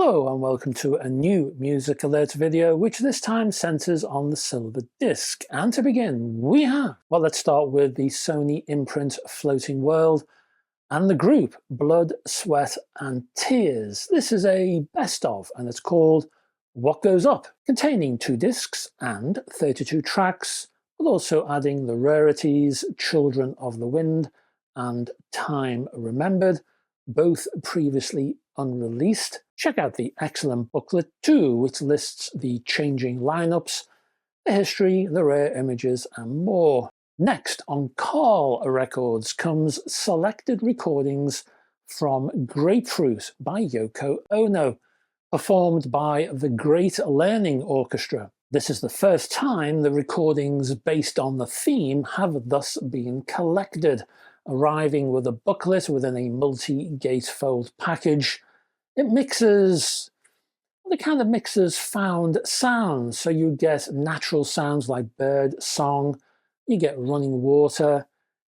Hello and welcome to a new Music Alert video, which this time centers on the silver disc. And to begin, we have, well, let's start with the Sony imprint Floating World and the group Blood, Sweat and Tears. This is a best of, and it's called What Goes Up, containing 2 discs and 32 tracks, but also adding the rarities Children of the Wind and Time Remembered, both previously unreleased. Check out the excellent booklet too, which lists the changing lineups, the history, the rare images and more. Next on Carl Records comes selected recordings from Grapefruit by Yoko Ono, performed by the Great Learning Orchestra. This is the first time the recordings based on the theme have thus been collected, arriving with a booklet within a multi-gatefold package. It kind of mixes found sounds, so you get natural sounds like bird song, you get running water,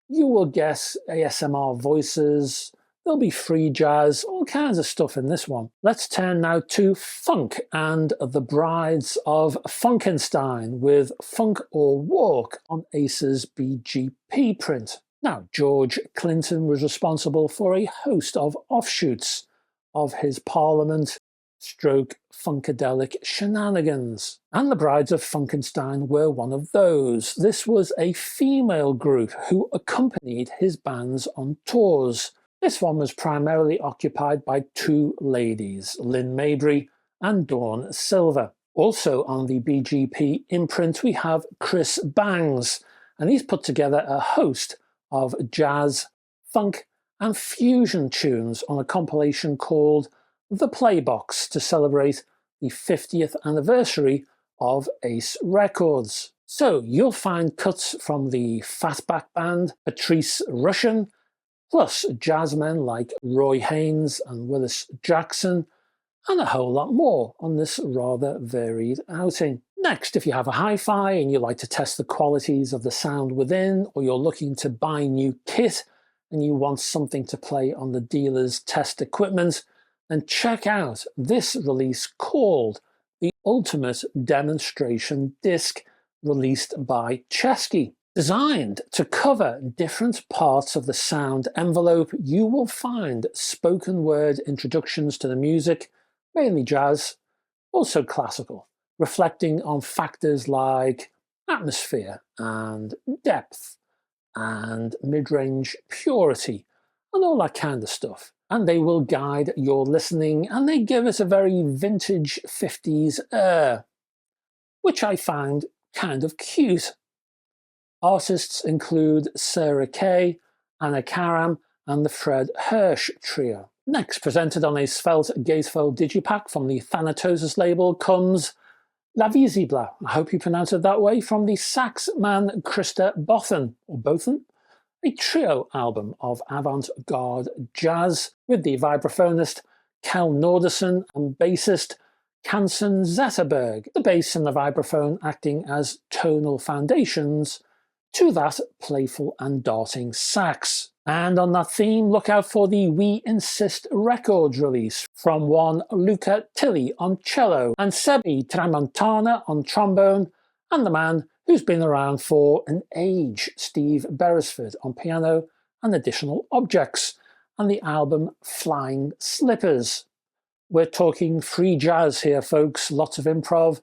you will get ASMR voices, there'll be free jazz, all kinds of stuff in this one. Let's turn now to funk and the Brides of Funkenstein with Funk or Walk on Ace's BGP print. Now, George Clinton was responsible for a host of offshoots of his Parliament stroke Funkadelic shenanigans, and the Brides of Funkenstein were one of those. This was a female group who accompanied his bands on tours. This one was primarily occupied by 2 ladies, Lynn Mabry and Dawn Silver. Also on the BGP imprint we have Chris Bangs, and he's put together a host of jazz, funk and fusion tunes on a compilation called The Playbox to celebrate the 50th anniversary of Ace Records. So you'll find cuts from the Fatback Band, Patrice Rushen, plus jazzmen like Roy Haynes and Willis Jackson, and a whole lot more on this rather varied outing. Next, if you have a hi-fi and you like to test the qualities of the sound within, or you're looking to buy new kit and you want something to play on the dealer's test equipment, then check out this release called the Ultimate Demonstration Disc, released by Chesky. Designed to cover different parts of the sound envelope, you will find spoken word introductions to the music, mainly jazz, also classical, reflecting on factors like atmosphere and depth and mid-range purity and all that kind of stuff. And they will guide your listening, and they give us a very vintage 50s air, which I find kind of cute. Artists include Sarah Kay, Anna Karam and the Fred Hirsch Trio. Next, presented on a svelte gatefold digipack from the Thanatosis label, comes La Visible, I hope you pronounce it that way, from the sax man Krista Bothen, or Bothen, a trio album of avant-garde jazz with the vibraphonist Kel Nordesen and bassist Kansen Zetterberg, the bass and the vibraphone acting as tonal foundations to that playful and darting sax. And on that theme, look out for the We Insist Records release from one Luca Tilli on cello and Sebi Tramontana on trombone, and the man who's been around for an age, Steve Beresford on piano and additional objects, and the album Flying Slippers. We're talking free jazz here, folks, lots of improv.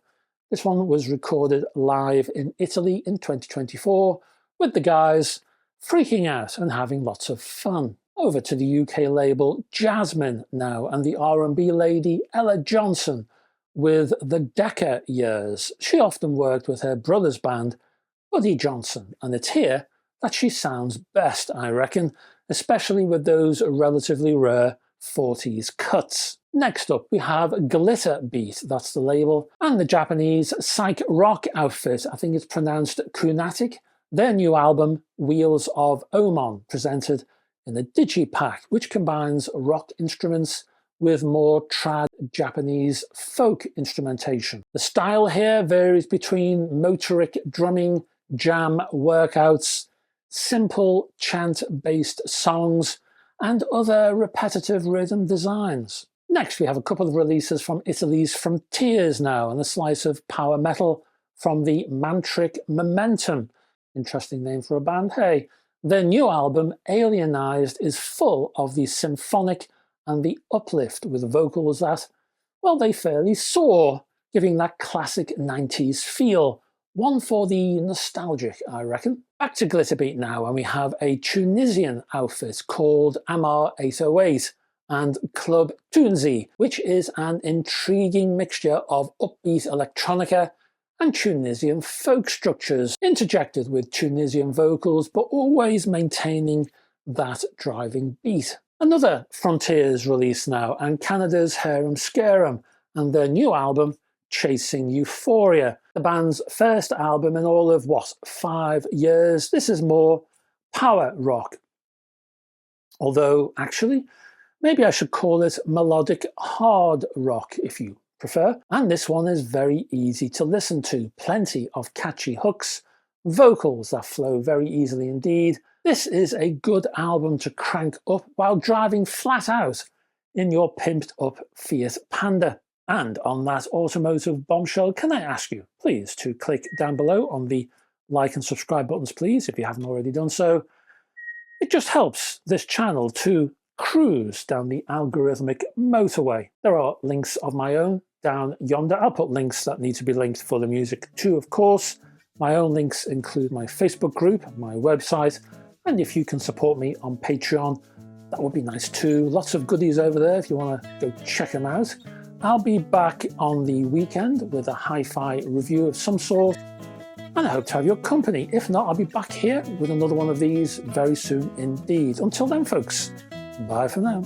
This one was recorded live in Italy in 2024 with the guys freaking out and having lots of fun. Over to the UK label Jasmine now, and the R&B lady Ella Johnson with the Decca Years. She often worked with her brother's band, Buddy Johnson, and it's here that she sounds best, I reckon, especially with those relatively rare 40s cuts. Next up we have Glitter Beat, that's the label, and the Japanese psych rock outfit, I think it's pronounced Kuunatic, their new album Wheels of Oman, presented in a digipack which combines rock instruments with more trad Japanese folk instrumentation. The style here varies between motoric drumming, jam workouts, simple chant-based songs, and other repetitive rhythm designs. Next, we have a couple of releases from Italy's Frontiers now, and a slice of power metal from the Mantric Momentum. Interesting name for a band, hey. Their new album, Alienized, is full of the symphonic and the uplift, with vocals that, well, they fairly soar, giving that classic 90s feel. One for the nostalgic, I reckon. Back to Glitterbeat now, and we have a Tunisian outfit called Ammar 808 and Club Tunzi, which is an intriguing mixture of upbeat electronica and Tunisian folk structures, interjected with Tunisian vocals, but always maintaining that driving beat. Another Frontiers release now, and Canada's Harem Scarem, and their new album, Chasing Euphoria, the band's first album in all of, 5 years. This is more power rock. Although, actually, maybe I should call it melodic hard rock, if you prefer. And this one is very easy to listen to. Plenty of catchy hooks, vocals that flow very easily indeed. This is a good album to crank up while driving flat out in your pimped up Fiat Panda. And on that automotive bombshell, can I ask you, please, to click down below on the like and subscribe buttons, please, if you haven't already done so. It just helps this channel to cruise down the algorithmic motorway. There are links of my own down yonder. I'll put links that need to be linked for the music too, of course. My own links include my Facebook group, my website, and if you can support me on Patreon, that would be nice too. Lots of goodies over there if you want to go check them out. I'll be back on the weekend with a hi-fi review of some sort, and I hope to have your company. If not, I'll be back here with another one of these very soon indeed. Until then, folks, bye for now.